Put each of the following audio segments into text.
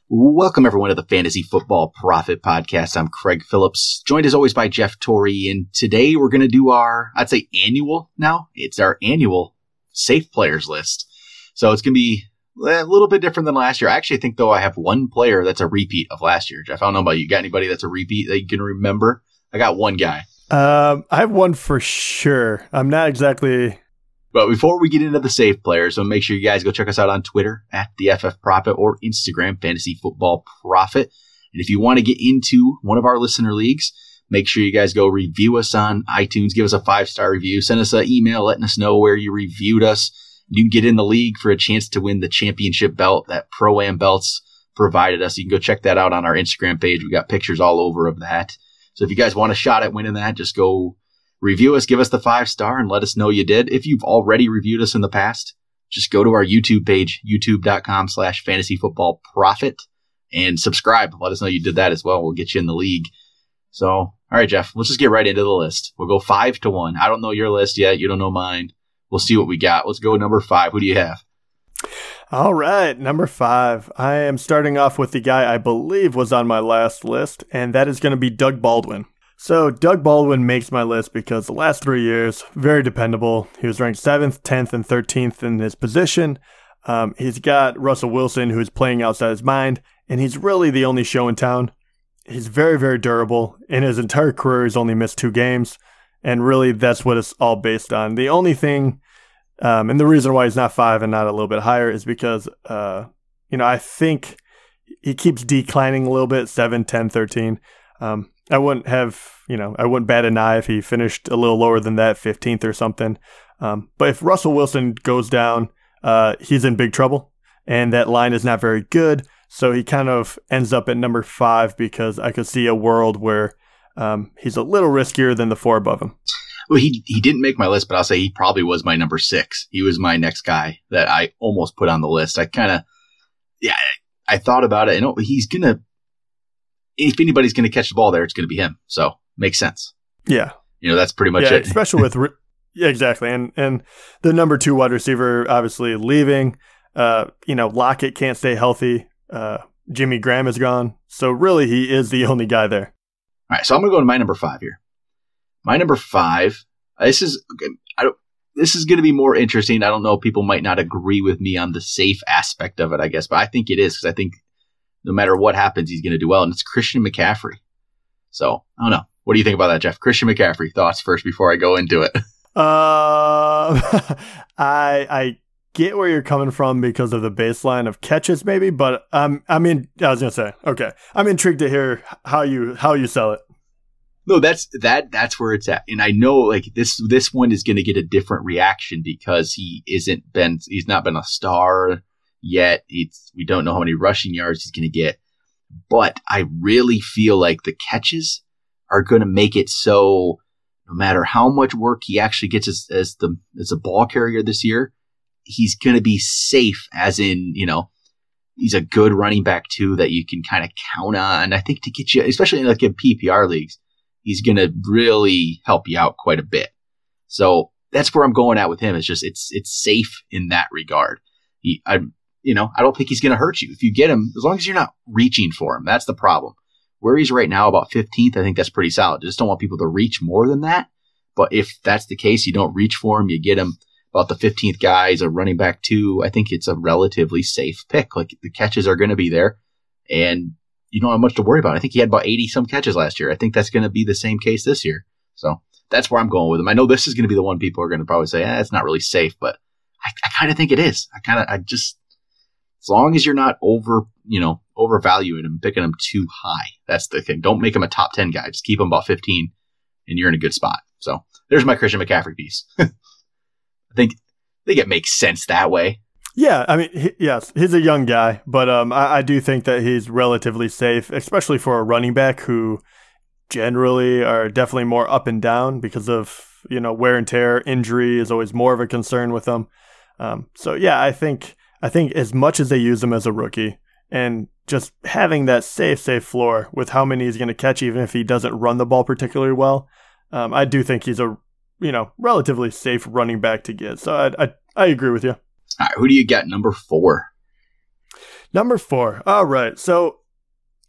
Welcome, everyone, to the Fantasy Football Prophet Podcast. I'm Craig Phillips, joined as always by Jeff Torrey, and today we're going to do I'd say annual now. It's our annual safe players list. So it's going to be a little bit different than last year. I actually think, though, I have one player that's a repeat of last year. Jeff, I don't know about you. Got anybody that's a repeat that you can remember? I got one guy. I have one for sure. I'm not exactly... But before we get into the safe players, so make sure you guys go check us out on Twitter at the FF Prophet or Instagram, Fantasy Football Prophet. And if you want to get into one of our listener leagues, make sure you guys go review us on iTunes. Give us a 5-star review. Send us an email letting us know where you reviewed us. You can get in the league for a chance to win the championship belt that Pro-Am Belts provided us. You can go check that out on our Instagram page. We got pictures all over of that. So if you guys want a shot at winning that, just go review us, give us the 5-star, and let us know you did. If you've already reviewed us in the past, just go to our YouTube page, youtube.com/fantasyfootballprophet, and subscribe. Let us know you did that as well. We'll get you in the league. So, all right, Jeff, let's just get right into the list. We'll go 5-1. I don't know your list yet. You don't know mine. We'll see what we got. Let's go number 5. Who do you have? All right, number 5. I am starting off with the guy I believe was on my last list, and that is going to be Doug Baldwin. So Doug Baldwin makes my list because the last 3 years, very dependable. He was ranked 7th, 10th, and 13th in his position. He's got Russell Wilson, who's playing outside his mind, and he's really the only show in town. He's very, very durable. In his entire career, he's only missed 2 games, and really that's what it's all based on. The only thing, and the reason why he's not 5 and not a little bit higher is because, I think he keeps declining a little bit, 7, 10, 13. I wouldn't bat an eye if he finished a little lower than that, 15th or something. But if Russell Wilson goes down, he's in big trouble, and that line is not very good. So he kind of ends up at number 5 because I could see a world where he's a little riskier than the 4 above him. Well, he didn't make my list, but I'll say he probably was my number 6. He was my next guy that I almost put on the list. I thought about it, and he's going to, if anybody's going to catch the ball there, it's going to be him. So makes sense. Yeah. That's pretty much it. Especially with, yeah, exactly. And the number 2 wide receiver, obviously leaving, Lockett can't stay healthy. Jimmy Graham is gone. So really he is the only guy there. All right. So I'm going to go to my number 5 here. My number 5, this is going to be more interesting. I don't know. People might not agree with me on the safe aspect of it, I guess, but I think it is because I think no matter what happens, he's going to do well, and it's Christian McCaffrey. So, I don't know. What do you think about that, Jeff? Christian McCaffrey, thoughts first before I go into it? I get where you're coming from because of the baseline of catches, maybe, but I was going to say, okay, I'm intrigued to hear how you sell it. No, that's where it's at, and I know like this one is going to get a different reaction because he's not been a star yet. We don't know how many rushing yards he's going to get, but I really feel like the catches are going to make it so no matter how much work he actually gets as a ball carrier this year, he's going to be safe, as in, he's a good running back too that you can kind of count on. I think to get you, especially like in PPR leagues, he's going to really help you out quite a bit. So that's where I'm going at with him. It's just, it's safe in that regard. I don't think he's going to hurt you if you get him, as long as you're not reaching for him. That's the problem. Where he's right now, about 15th, I think that's pretty solid. I just don't want people to reach more than that. But if that's the case, you don't reach for him, you get him about the 15th guy. He's a running back too. I think it's a relatively safe pick. Like the catches are going to be there, and you don't have much to worry about. I think he had about 80 some catches last year. I think that's going to be the same case this year. So that's where I'm going with him. I know this is going to be the one people are going to probably say, it's not really safe, but I kind of think it is. As long as you're not overvaluing him, picking him too high. That's the thing. Don't make him a top 10 guy. Just keep him about 15 and you're in a good spot. So there's my Christian McCaffrey piece. I think it makes sense that way. Yeah, yes, he's a young guy, but I do think that he's relatively safe, especially for a running back who generally are definitely more up and down because of, wear and tear. Injury is always more of a concern with them. So yeah, I think as much as they use him as a rookie and just having that safe floor with how many he's going to catch, even if he doesn't run the ball particularly well, I do think he's a, relatively safe running back to get. So I agree with you. All right, who do you got number 4? Number 4. All right. So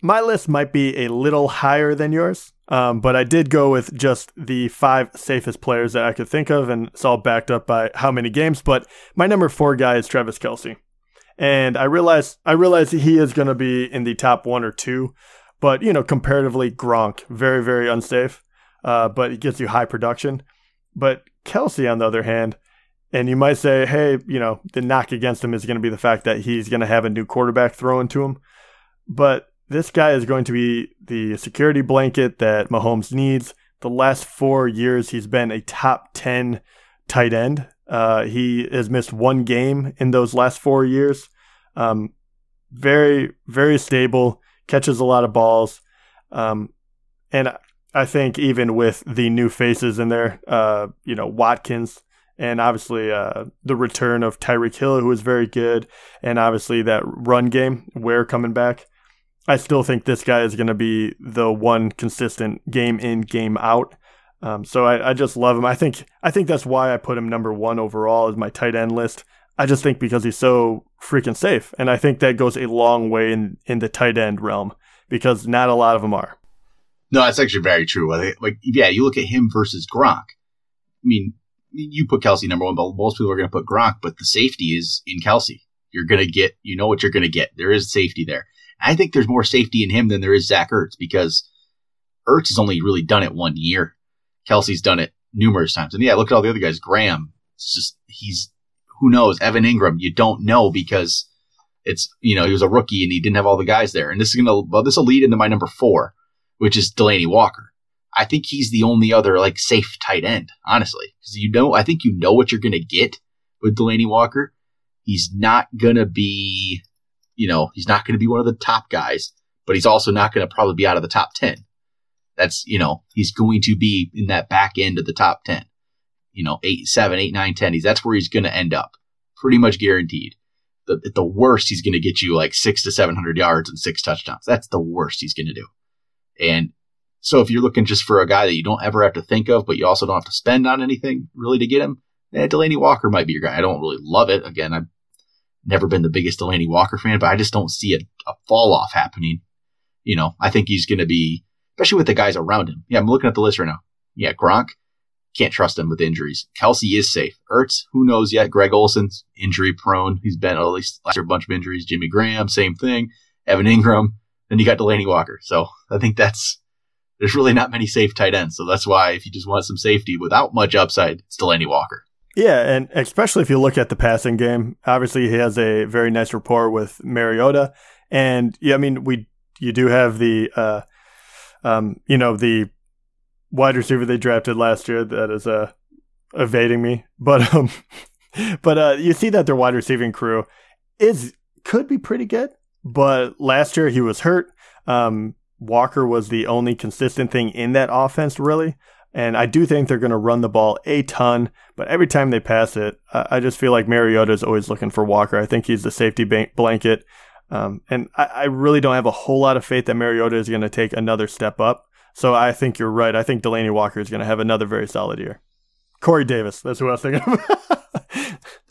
my list might be a little higher than yours, but I did go with just the 5 safest players that I could think of, and it's all backed up by how many games. But my number 4 guy is Travis Kelce. And I realize he is going to be in the top 1 or 2, but, comparatively, Gronk, very, very unsafe, but he gives you high production. But Kelce, on the other hand, and you might say, hey, the knock against him is going to be the fact that he's going to have a new quarterback thrown to him. But this guy is going to be the security blanket that Mahomes needs. The last 4 years, he's been a top 10 tight end. He has missed 1 game in those last 4 years. Very, very stable, catches a lot of balls. And I think even with the new faces in there, Watkins, and obviously the return of Tyreek Hill, who is very good, and obviously that run game, Ware coming back, I still think this guy is going to be the one consistent game in, game out. So I just love him. I think that's why I put him number 1 overall as my tight end list. I just think because he's so freaking safe. And I think that goes a long way in the tight end realm because not a lot of them are. No, that's actually very true. You look at him versus Gronk. I mean, you put Kelce number 1, but most people are going to put Gronk, but the safety is in Kelce. You're going to get, what you're going to get. There is safety there. I think there's more safety in him than there is Zach Ertz because Ertz has only really done it 1 year. Kelce's done it numerous times. And yeah, look at all the other guys. Graham, who knows? Evan Ingram, you don't know because he was a rookie and he didn't have all the guys there. And this will lead into my number 4, which is Delaney Walker. I think he's the only other safe tight end, honestly, because I think what you're going to get with Delaney Walker. He's not going to be, he's not going to be one of the top guys, but he's also not going to probably be out of the top 10. That's, he's going to be in that back end of the top 10, 8, 7, 8, 9, 10. That's where he's going to end up, pretty much guaranteed. At the worst, he's going to get you 600 to 700 yards and 6 touchdowns. That's the worst he's going to do. And so if you're looking just for a guy that you don't ever have to think of, but you also don't have to spend on anything really to get him, Delaney Walker might be your guy. I don't really love it. Again, I've never been the biggest Delaney Walker fan, but I just don't see a fall off happening. I think he's going to be, especially with the guys around him. Yeah, I'm looking at the list right now. Yeah, Gronk, can't trust him with injuries. Kelce is safe. Ertz, who knows yet? Greg Olson's injury prone. He's been at least last year a bunch of injuries. Jimmy Graham, same thing. Evan Ingram. Then you got Delaney Walker. So I think there's really not many safe tight ends. So that's why if you just want some safety without much upside, it's Delaney Walker. Yeah, and especially if you look at the passing game, obviously he has a very nice rapport with Mariota. And yeah, I mean, you do have the the wide receiver they drafted last year that is evading me. But you see that their wide receiving crew could be pretty good. But last year he was hurt. Walker was the only consistent thing in that offense, really. And I do think they're going to run the ball a ton, but every time they pass it, I just feel like Mariota is always looking for Walker. I think he's the safety blanket. And I really don't have a whole lot of faith that Mariota is going to take another step up. So I think you're right. I think Delaney Walker is going to have another very solid year. Corey Davis, that's who I was thinking of.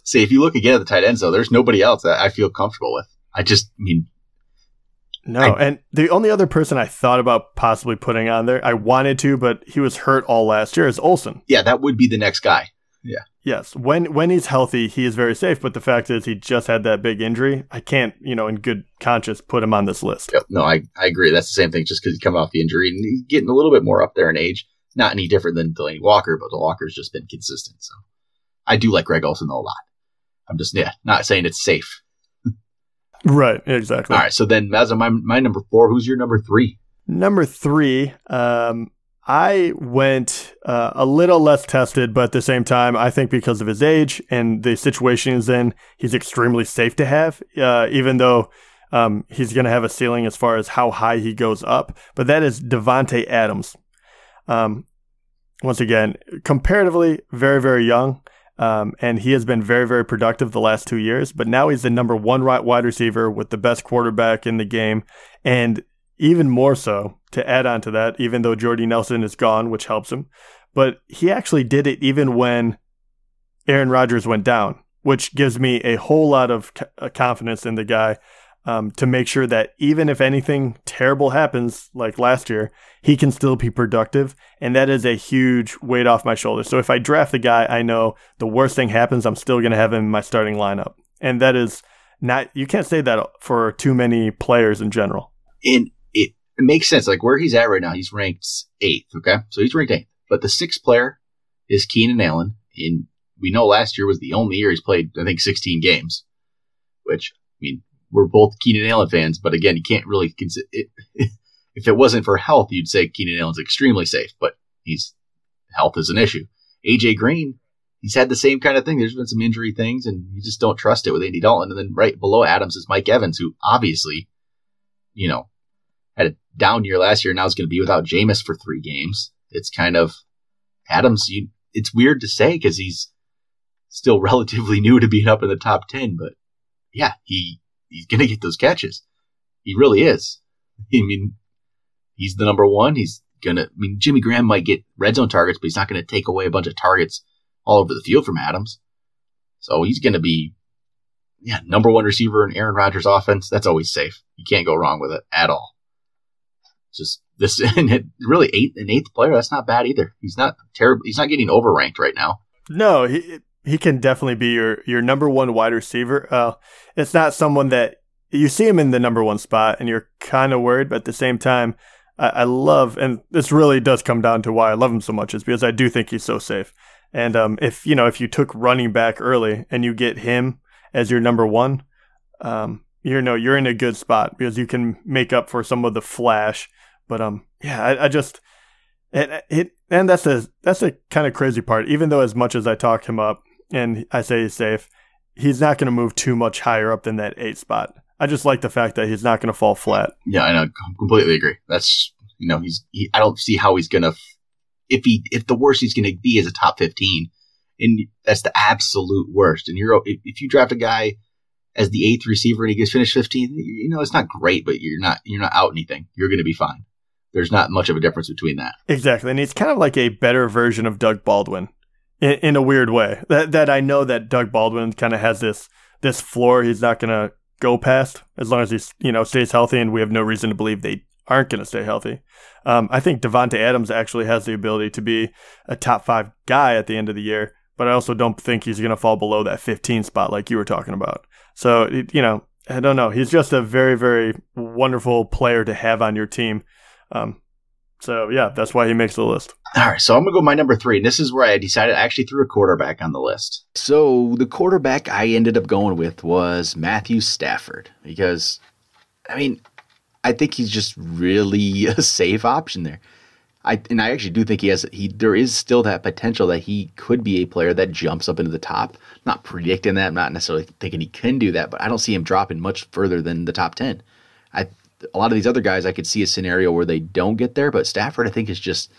See, if you look again at the tight ends, though, there's nobody else that I feel comfortable with. And the only other person I thought about possibly putting on there, I wanted to, but he was hurt all last year, is Olsen. Yeah, that would be the next guy. Yeah. Yes, when he's healthy, he is very safe, but the fact is he just had that big injury. I can't, in good conscience, put him on this list. Yep. No, I agree. That's the same thing, just because he's coming off the injury, and he's getting a little bit more up there in age. Not any different than Delaney Walker, but the Walker's just been consistent. So I do like Greg Olsen, though, a lot. I'm just, not saying it's safe. Right, exactly. All right, so then as of my number 4, who's your number 3? Number 3, I went a little less tested, but at the same time, I think because of his age and the situation he's in, he's extremely safe to have, even though he's going to have a ceiling as far as how high he goes up. But that is Devontae Adams. Once again, comparatively very, very young. And he has been very, very productive the last 2 years, but now he's the number 1 wide receiver with the best quarterback in the game. And even more so, to add on to that, even though Jordy Nelson is gone, which helps him, but he actually did it even when Aaron Rodgers went down, which gives me a whole lot of confidence in the guy. to make sure that even if anything terrible happens, like last year, he can still be productive. And that is a huge weight off my shoulders. So if I draft the guy, I know the worst thing happens, I'm still going to have him in my starting lineup. And that is not, you can't say that for too many players in general. And it makes sense. Like where he's at right now, he's ranked 8th. Okay. So he's ranked 8th. But the 6th player is Keenan Allen. And we know last year was the only year he's played, I think, 16 games, which, I mean, we're both Keenan Allen fans, but again, you can't really consider it. If it wasn't for health, you'd say Keenan Allen's extremely safe, but health is an issue. AJ Green, he's had the same kind of thing. There's been some injury things, and you just don't trust it with Andy Dalton. And then right below Adams is Mike Evans, who obviously, had a down year last year. Now is going to be without Jameis for 3 games. It's kind of Adams. It's weird to say because he's still relatively new to being up in the top 10, but yeah, he's going to get those catches. He really is. I mean, he's the number one. Jimmy Graham might get red zone targets, but he's not going to take away a bunch of targets all over the field from Adams. So he's going to be, number one receiver in Aaron Rodgers' offense. That's always safe. You can't go wrong with it at all. Just this, and really an 8th player. That's not bad either. He's not terrible. He's not getting overranked right now. No, he can definitely be your number one wide receiver. It's not someone that you see him in the number one spot and you're kind of worried, but at the same time, I love, and this really does come down to why I love him so much, is because I do think he's so safe. And if you took running back early and you get him as your number one, you're in a good spot because you can make up for some of the flash. But I just and that's a kind of crazy part. Even though as much as I talk him up and I say he's safe, he's not going to move too much higher up than that 8 spot. I just like the fact that he's not going to fall flat. Yeah, I know. Completely agree. That's, I don't see how he's going to, if the worst he's going to be is a top 15, and that's the absolute worst. And if you draft a guy as the 8th receiver and he gets finished 15th, it's not great, but you're not out anything. You're going to be fine. There's not much of a difference between that. Exactly. And he's kind of like a better version of Doug Baldwin in a weird way. That I know that Doug Baldwin kind of has this floor he's not going to go past as long as he stays healthy, and we have no reason to believe they aren't going to stay healthy. I think Devontae Adams actually has the ability to be a top 5 guy at the end of the year, but I also don't think he's going to fall below that 15 spot like you were talking about. So, I don't know. He's just a very, very wonderful player to have on your team. So, yeah, that's why he makes the list. All right, so I'm going to go my number 3, and this is where I decided I actually threw a quarterback on the list. So the quarterback I ended up going with was Matthew Stafford because, I think he's just really a safe option there. I actually do think there is still that potential that he could be a player that jumps up into the top. I'm not predicting that. I'm not necessarily thinking he can do that, but I don't see him dropping much further than the top 10. A lot of these other guys, I could see a scenario where they don't get there, but Stafford, I think, is just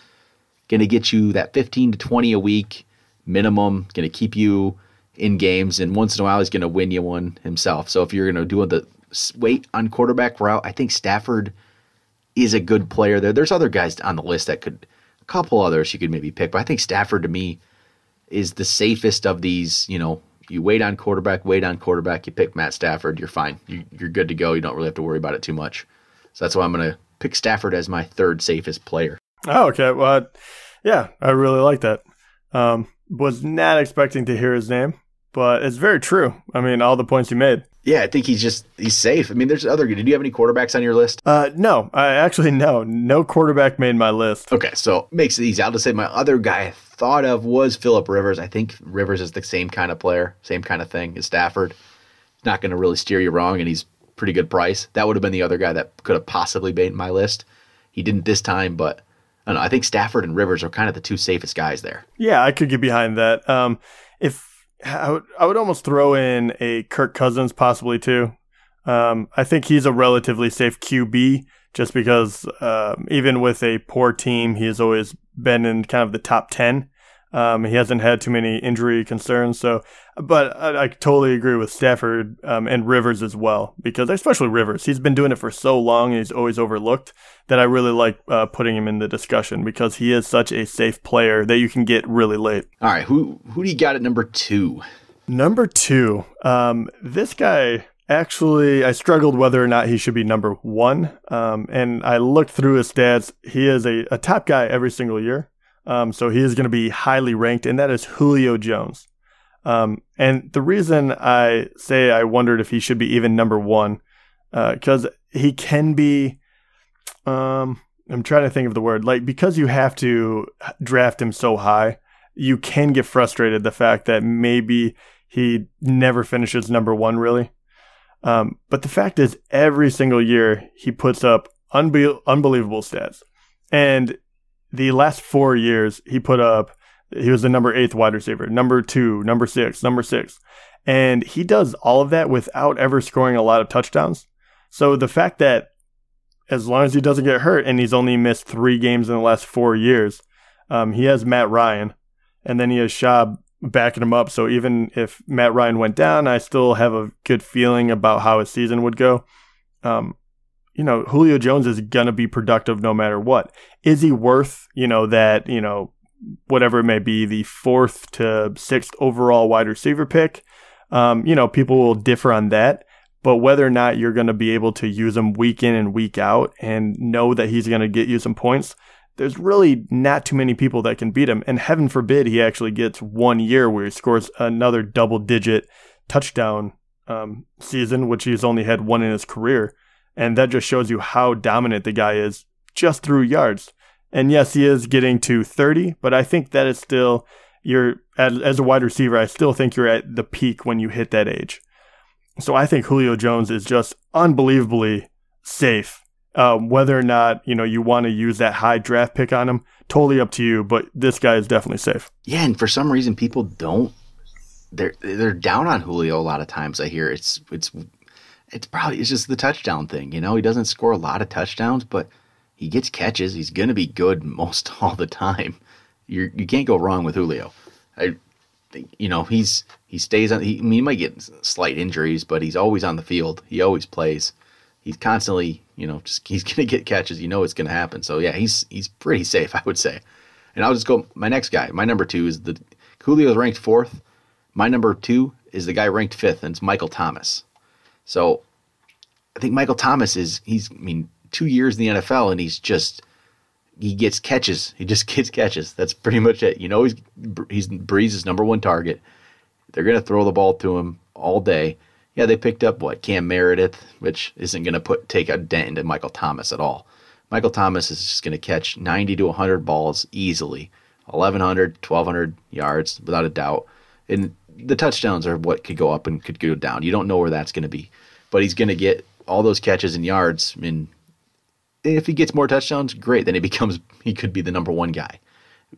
going to get you that 15 to 20 a week minimum, going to keep you in games, and once in a while he's going to win you one himself. So if you're going to do the wait on quarterback route, I think Stafford is a good player there. There's other guys on the list a couple others you could maybe pick, but I think Stafford to me is the safest of these. You wait on quarterback, you pick Matt Stafford, you're fine. You're good to go. You don't really have to worry about it too much. So that's why I'm going to pick Stafford as my 3rd safest player. Oh, okay. Well, yeah, I really like that. Was not expecting to hear his name, but it's very true. All the points you made. Yeah, I think he's safe. There's other. Did you have any quarterbacks on your list? No, no quarterback made my list. Okay, so makes it easy. I'll just say my other guy I thought of was Phillip Rivers. I think Rivers is the same kind of player, same kind of thing as Stafford. Not going to really steer you wrong, and he's pretty good price. That would have been the other guy that could have possibly made my list. He didn't this time, but I don't know. I think Stafford and Rivers are kind of the 2 safest guys there. Yeah, I could get behind that. I would almost throw in a Kirk Cousins possibly too. I think he's a relatively safe QB just because even with a poor team, he has always been in kind of the top 10. He hasn't had too many injury concerns. But I totally agree with Stafford and Rivers as well, because especially Rivers, he's been doing it for so long and he's always overlooked that I really like putting him in the discussion because he is such a safe player that you can get really late. All right, who do you got at number 2? Number 2, this guy Actually, I struggled whether or not he should be number one. And I looked through his stats. He is a top guy every single year. So he is going to be highly ranked, and that is Julio Jones. And the reason I say I wondered if he should be even number one, because he can be, I'm trying to think of the word, like, because you have to draft him so high, you can get frustrated the fact that maybe he never finishes number one, really. But the fact is, every single year he puts up unbelievable stats. And the last 4 years he was the number 8th wide receiver, number 2, number 6, number 6. And he does all of that without ever scoring a lot of touchdowns. So the fact that as long as he doesn't get hurt, and he's only missed 3 games in the last 4 years, he has Matt Ryan, and then he has Schaub backing him up. So even if Matt Ryan went down, I still have a good feeling about how his season would go. Julio Jones is going to be productive no matter what. Is he worth, that, whatever it may be, the 4th to 6th overall wide receiver pick? People will differ on that. But whether or not you're going to be able to use him week in and week out and know that he's going to get you some points, there's really not too many people that can beat him. And heaven forbid he actually gets 1 year where he scores another double-digit touchdown season, which he's only had 1 in his career. And that just shows you how dominant the guy is just through yards. And yes, he is getting to 30, but I think that is still, as a wide receiver, I still think you're at the peak when you hit that age. So I think Julio Jones is just unbelievably safe. Whether or not, you want to use that high draft pick on him, totally up to you, but this guy is definitely safe. Yeah, and for some reason people don't. They're down on Julio a lot of times. I hear it's just the touchdown thing. He doesn't score a lot of touchdowns, but he gets catches. He's going to be good most all the time. You can't go wrong with Julio. He stays on. He might get slight injuries, but he's always on the field. He always plays. He's constantly, he's going to get catches. It's going to happen. So yeah, he's pretty safe, I would say. And I'll just go. My next guy, my number 2 is Julio's ranked 4th. My number 2 is the guy ranked 5th, and it's Michael Thomas. So I think Michael Thomas 2 years in the NFL, and he gets catches. He just gets catches. That's pretty much it. He's Breeze's number 1 target. They're going to throw the ball to him all day. Yeah, they picked up Cam Meredith, which isn't going to take a dent into Michael Thomas at all. Michael Thomas is just going to catch 90 to 100 balls easily, 1,100, 1,200 yards without a doubt. And the touchdowns are what could go up and could go down. You don't know where that's going to be, but he's going to get all those catches and yards. And if he gets more touchdowns, great. Then he could be the number 1 guy.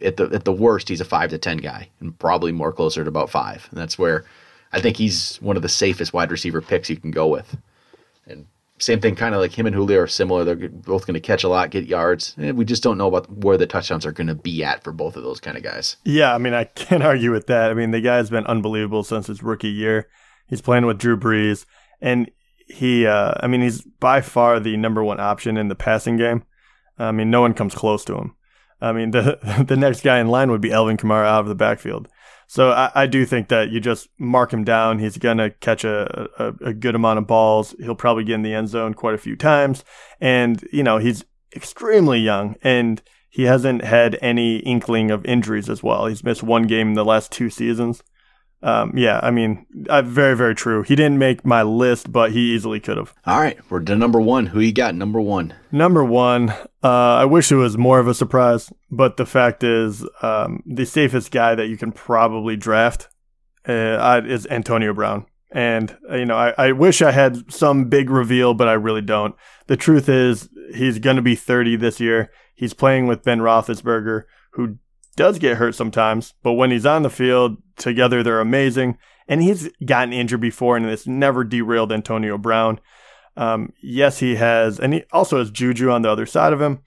At the worst, he's a 5 to 10 guy, and probably more closer to about 5. And that's where I think he's one of the safest wide receiver picks you can go with. And same thing, kind of like him and Julio are similar. They're both going to catch a lot, get yards. And we just don't know about where the touchdowns are going to be at for both of those kind of guys. Yeah, I can't argue with that. The guy's been unbelievable since his rookie year. He's playing with Drew Brees, and he's by far the number 1 option in the passing game. No one comes close to him. The next guy in line would be Alvin Kamara out of the backfield. So I do think that you just mark him down. He's going to catch a good amount of balls. He'll probably get in the end zone quite a few times. And, he's extremely young, and he hasn't had any inkling of injuries as well. He's missed 1 game in the last 2 seasons. Very, very true. He didn't make my list, but he easily could have. All right, we're to number 1. Who you got, number 1? Number 1, I wish it was more of a surprise, but the fact is the safest guy that you can probably draft is Antonio Brown. And, I wish I had some big reveal, but I really don't. The truth is he's going to be 30 this year. He's playing with Ben Roethlisberger, who does get hurt sometimes, but when he's on the field, together they're amazing. And he's gotten injured before, and it's never derailed Antonio Brown. Yes, he has, and he also has Juju on the other side of him,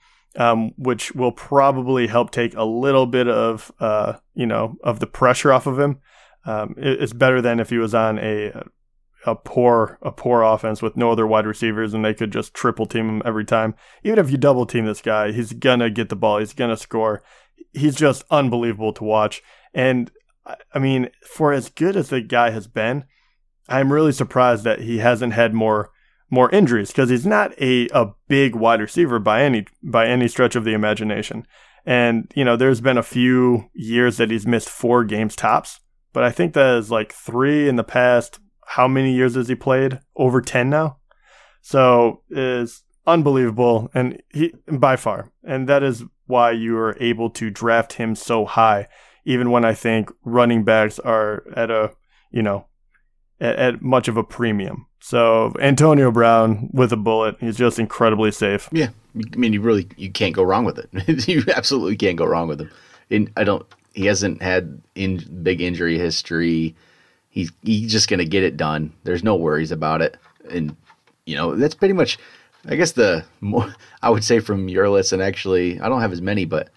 which will probably help take a little bit of, of the pressure off of him. It's better than if he was on a poor offense with no other wide receivers and they could just triple team him every time. Even if you double team this guy, he's gonna get the ball. He's gonna score. He's just unbelievable to watch. And for as good as the guy has been, I'm really surprised that he hasn't had more injuries, because he's not a big wide receiver by any stretch of the imagination. And, there's been a few years that he's missed 4 games tops, but I think that is like 3 in the past. How many years has he played? Over 10 now. So it's unbelievable, and he by far. And that is why you are able to draft him so high, even when I think running backs are at at much of a premium. So Antonio Brown with a bullet, he's just incredibly safe. Yeah, I mean, you can't go wrong with it. You absolutely can't go wrong with him. He hasn't had big injury history. He's just going to get it done. There's no worries about it. And, that's pretty much, I guess, I would say from your list, and actually I don't have as many, but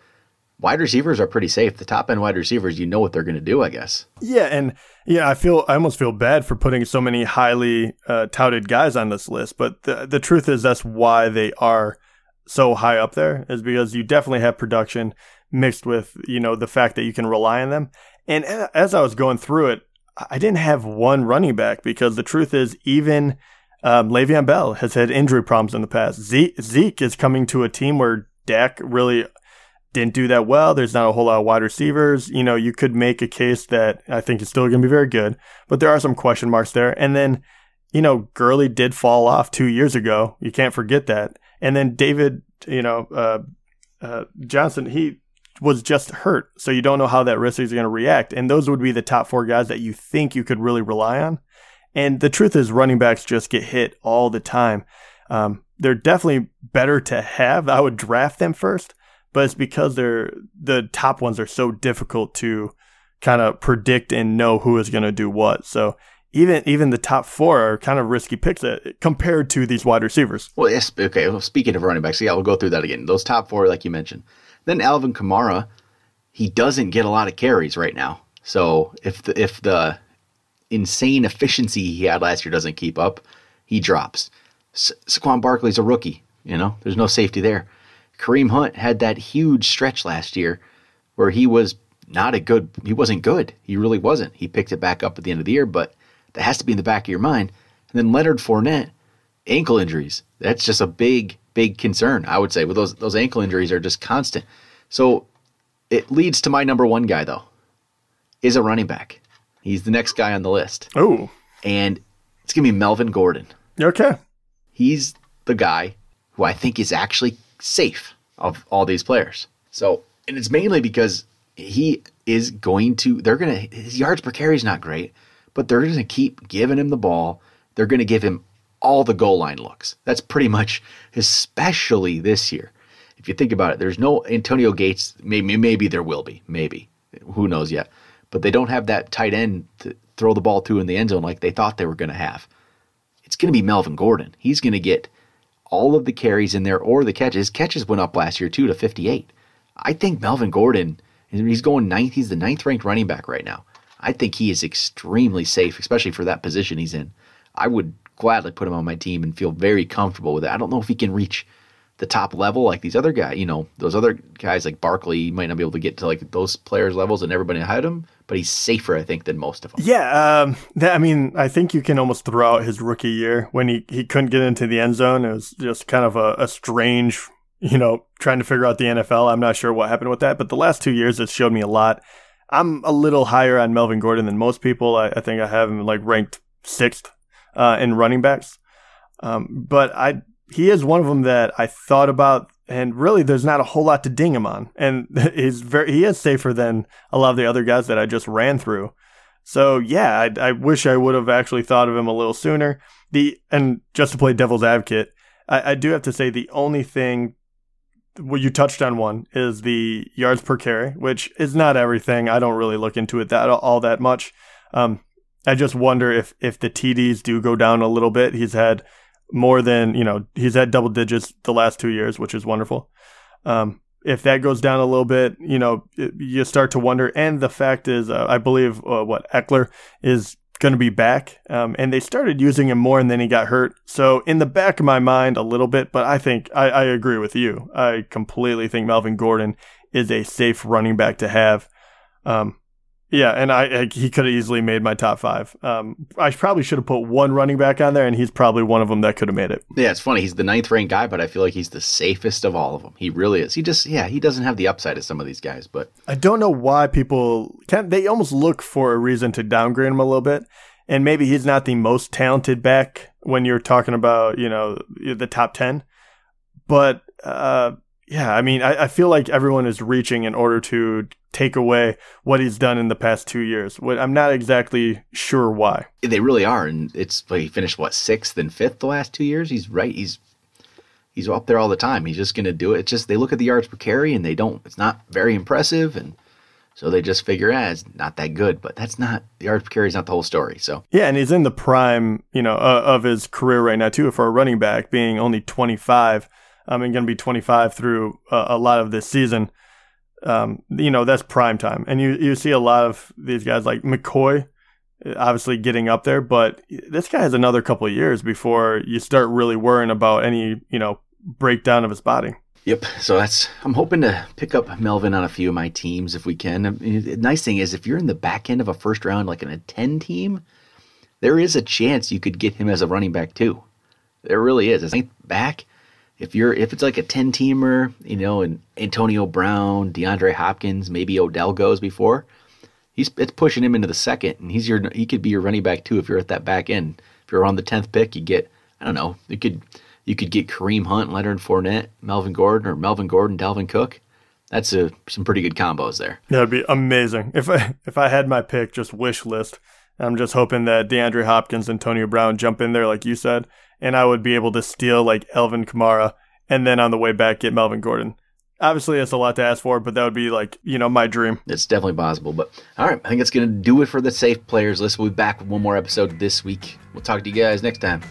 wide receivers are pretty safe. The top end wide receivers, you know what they're going to do, I guess. Yeah, and I almost feel bad for putting so many highly touted guys on this list, but the truth is that's why they are so high up there, is because you definitely have production mixed with, the fact that you can rely on them. And as I was going through it, I didn't have one running back, because the truth is even Le'Veon Bell has had injury problems in the past. Zeke is coming to a team where Dak really didn't do that well. There's not a whole lot of wide receivers. You could make a case that I think is still going to be very good, but there are some question marks there. And then, Gurley did fall off 2 years ago. You can't forget that. And then David, Johnson, he was just hurt. So you don't know how that risk is going to react. And those would be the top 4 guys that you think you could really rely on. And the truth is running backs just get hit all the time. They're definitely better to have. I would draft them first, but it's because the top ones are so difficult to kind of predict and know who is going to do what. So even the top 4 are kind of risky picks compared to these wide receivers. Well, yes. Okay. Well, speaking of running backs, yeah, we'll go through that again. Those top 4, like you mentioned. Then Alvin Kamara, he doesn't get a lot of carries right now. So if the insane efficiency he had last year doesn't keep up, he drops. Saquon Barkley's a rookie. There's no safety there. Kareem Hunt had that huge stretch last year where he wasn't good. He really wasn't. He picked it back up at the end of the year, but that has to be in the back of your mind. And then Leonard Fournette, ankle injuries. That's just a big, big concern, I would say. With those ankle injuries are just constant. So it leads to my number 1 guy, though, is a running back. He's the next guy on the list. Oh. And it's going to be Melvin Gordon. Okay. He's the guy who I think is actually safe of all these players. So, and it's mainly because he is his yards per carry is not great, but they're going to keep giving him the ball. They're going to give him all the goal line looks. That's pretty much, especially this year. If you think about it, there's no Antonio Gates. Maybe there will be. Maybe. Who knows yet? But they don't have that tight end to throw the ball to in the end zone like they thought they were going to have. It's going to be Melvin Gordon. He's going to get all of the carries in there or the catches. His catches went up last year, too, to 58. I think Melvin Gordon, he's going 9th. He's the 9th ranked running back right now. I think he is extremely safe, especially for that position he's in. I would gladly put him on my team and feel very comfortable with it. I don't know if he can reach the top level like these other guys. Those other guys like Barkley might not be able to get to like those players' levels and everybody ahead of him, but he's safer, I think, than most of them. Yeah, I think you can almost throw out his rookie year when he couldn't get into the end zone. It was just kind of a strange, trying to figure out the NFL. I'm not sure what happened with that, but the last 2 years, it's showed me a lot. I'm a little higher on Melvin Gordon than most people. I think I have him ranked 6th in running backs. But he is one of them that I thought about, and really there's not a whole lot to ding him on. And he is safer than a lot of the other guys that I just ran through. So yeah, I wish I would have actually thought of him a little sooner. And just to play devil's advocate, I do have to say the only thing, well, you touched on one, is the yards per carry, which is not everything. I don't really look into it all that much. I just wonder if the TDs do go down a little bit. He's had more than, he's had double digits the last 2 years, which is wonderful. If that goes down a little bit, you start to wonder. And the fact is, I believe Eckler is going to be back. And they started using him more and then he got hurt. So in the back of my mind a little bit, but I think I agree with you. I completely think Melvin Gordon is a safe running back to have. Yeah, and he could have easily made my top 5. I probably should have put one running back on there, and he's probably one of them that could have made it. Yeah, it's funny. He's the 9th ranked guy, but I feel like he's the safest of all of them. He really is. He doesn't have the upside of some of these guys, but I don't know why people they almost look for a reason to downgrade him a little bit. And maybe he's not the most talented back when you're talking about, the top 10. But yeah, I mean, I feel like everyone is reaching in order to take away what he's done in the past 2 years. I'm not exactly sure why. They really are, and he finished 6th and 5th the last 2 years. He's right. He's up there all the time. He's just going to do it. It's just they look at the yards per carry and it's not very impressive, and so they just figure, it's not that good. But that's not the yards per carry is not the whole story. So yeah, and he's in the prime, of his career right now too. For a running back, being only 25. And going to be 25 through a lot of this season. That's prime time. And you see a lot of these guys like McCoy obviously getting up there, but this guy has another couple of years before you start really worrying about any, breakdown of his body. Yep. So I'm hoping to pick up Melvin on a few of my teams if we can. I mean, the nice thing is if you're in the back end of a first round, like in a 10 team, there is a chance you could get him as a running back too. There really is. As a back, if it's like a 10-teamer, and Antonio Brown, DeAndre Hopkins, maybe Odell goes before, it's pushing him into the second, and he could be your running back too if you're at that back end. If you're on the 10th pick, you get, I don't know, you could get Kareem Hunt, Leonard Fournette, Melvin Gordon, Dalvin Cook. That's some pretty good combos there. That would be amazing. If I had my pick, just wish list, I'm just hoping that DeAndre Hopkins and Antonio Brown jump in there like you said, and I would be able to steal like Alvin Kamara, and then on the way back get Melvin Gordon. Obviously, that's a lot to ask for, but that would be like, my dream. It's definitely possible. But all right, I think that's going to do it for the safe players list. We'll be back with one more episode this week. We'll talk to you guys next time.